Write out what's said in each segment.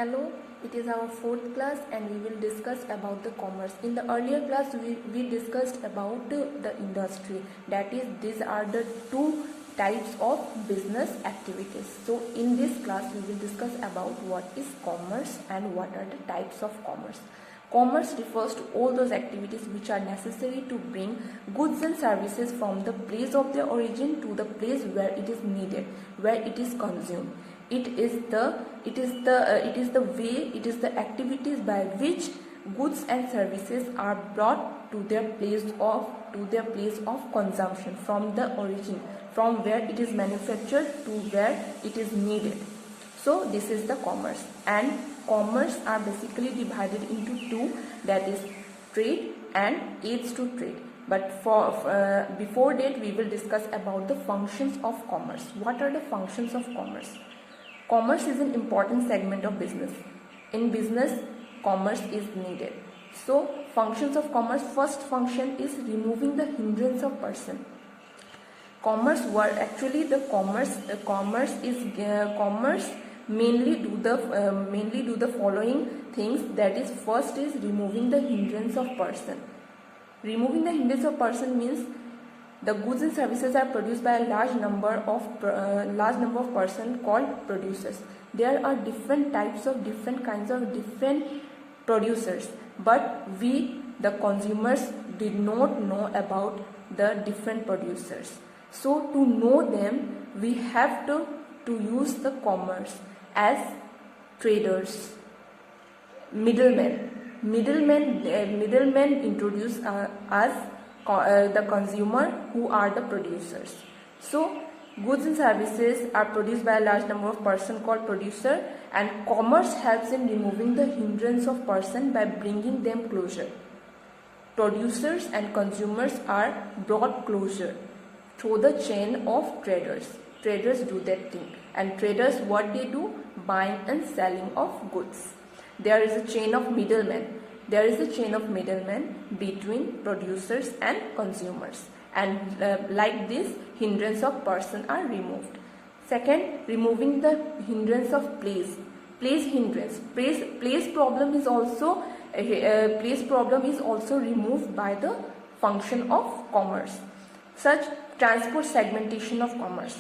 Hello, it is our fourth class and we will discuss about the commerce. In the earlier class we discussed about the industry, that is these are the two types of business activities. So in this class we will discuss about what is commerce and what are the types of commerce. Commerce refers to all those activities which are necessary to bring goods and services from the place of their origin to the place where it is needed, where it is consumed. It is the activities by which goods and services are brought to their place of consumption from the origin, from where it is manufactured to where it is needed. So this is the commerce, and commerce are basically divided into two, that is trade and aids to trade. But before that we will discuss about the functions of commerce. What are the functions of commerce? Commerce is an important segment of business. In business, commerce is needed. So, functions of commerce. First function is removing the hindrance of person. Commerce mainly do the following things. That is, first is removing the hindrance of person. Removing the hindrance of person means the goods and services are produced by a large number of persons called producers. There are different kinds of different producers, but we, the consumers, did not know about the different producers. So to know them, we have to use the commerce as traders, middlemen. Middlemen introduce us the consumer, who are the producers. So goods and services are produced by a large number of persons called producer, and commerce helps in removing the hindrance of person by bringing them closer. Producers and consumers are brought closer through the chain of traders. Traders do that thing, and traders, what they do? Buying and selling of goods. There is a chain of middlemen. There is a chain of middlemen between producers and consumers, and like this, hindrance of person are removed. Second, removing the hindrance of place. Place hindrance. Place problem is also removed by the function of commerce. Such transport segmentation of commerce.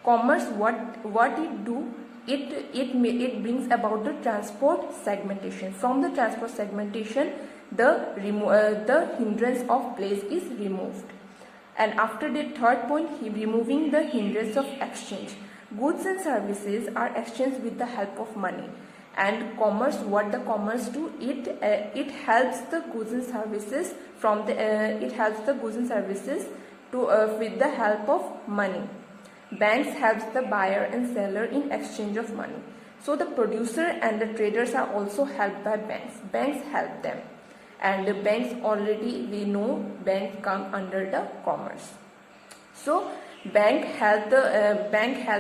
Commerce, what it do? It brings about the transport segmentation. From the transport segmentation, the hindrance of place is removed. And after the third point, removing the hindrance of exchange. Goods and services are exchanged with the help of money. And commerce, what the commerce do? It helps the goods and services with the help of money. Banks helps the buyer and seller in exchange of money. So the producer and the traders are also helped by banks. Banks help them, and the banks, already we know banks come under the commerce. So bank help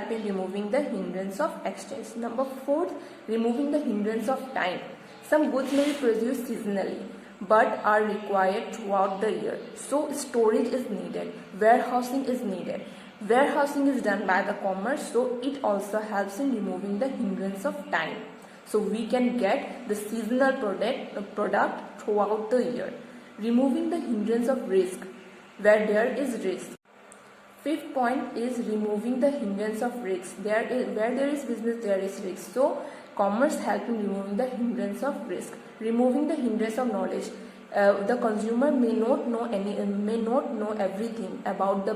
in removing the hindrance of exchange. Number 4, removing the hindrance of time. Some goods may be produced seasonally but are required throughout the year. So storage is needed, warehousing is needed. Warehousing is done by the commerce, so it also helps in removing the hindrance of time. So we can get the seasonal product throughout the year. Removing the hindrance of risk, where there is risk. Fifth point is removing the hindrance of risk. Where there is business, there is risk. So commerce helps in removing the hindrance of risk. Removing the hindrance of knowledge. The consumer may not know everything about the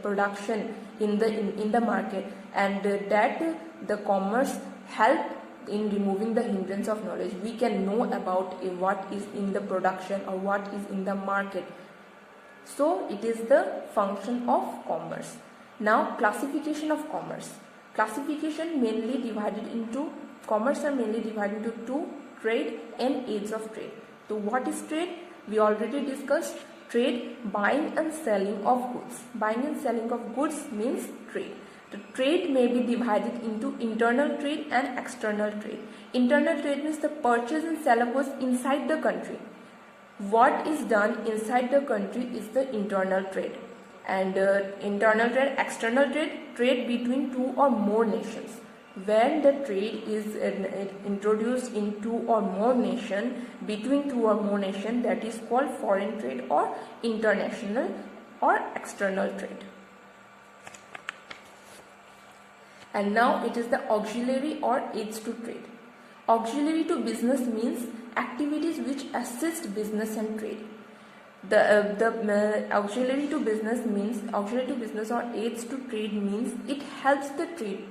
production in the market, and that the commerce help in removing the hindrance of knowledge. We can know about what is in the production or what is in the market. So it is the function of commerce. Now, classification of commerce. Commerce are mainly divided into two: trade and aids of trade. So what is trade? We already discussed trade, buying and selling of goods. Buying and selling of goods means trade. The trade may be divided into internal trade and external trade. Internal trade means the purchase and sale of goods inside the country. What is done inside the country is the internal trade. And internal trade, external trade, trade between two or more nations. when the trade is introduced in two or more nations, between two or more nations, that is called foreign trade or international or external trade. And now it is the auxiliary or aids to trade. Auxiliary to business means activities which assist business and trade. The auxiliary to business or aids to trade means it helps the trade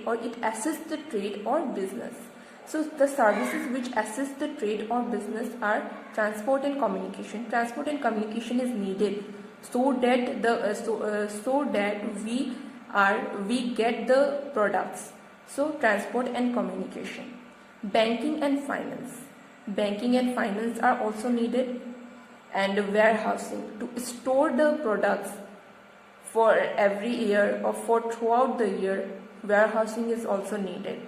or it assists the trade or business. So the services which assist the trade or business are transport and communication. Transport and communication is needed so that we get the products. So transport and communication. Banking and finance. Banking and finance are also needed, and warehousing to store the products for every year or for throughout the year. Warehousing is also needed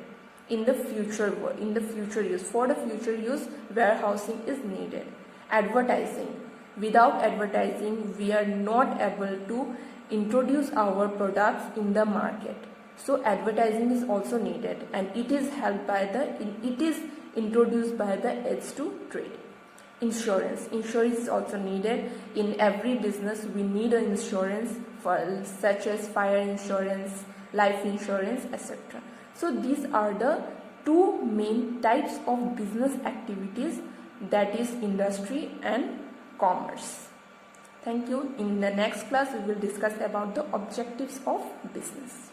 in the future use. For the future use, warehousing is needed. Advertising. Without advertising, we are not able to introduce our products in the market. So advertising is also needed, and it is introduced by the aids to trade. Insurance is also needed. In every business we need an insurance such as fire insurance, life insurance, etc. So these are the two main types of business activities, that is industry and commerce. Thank you. In the next class we will discuss about the objectives of business.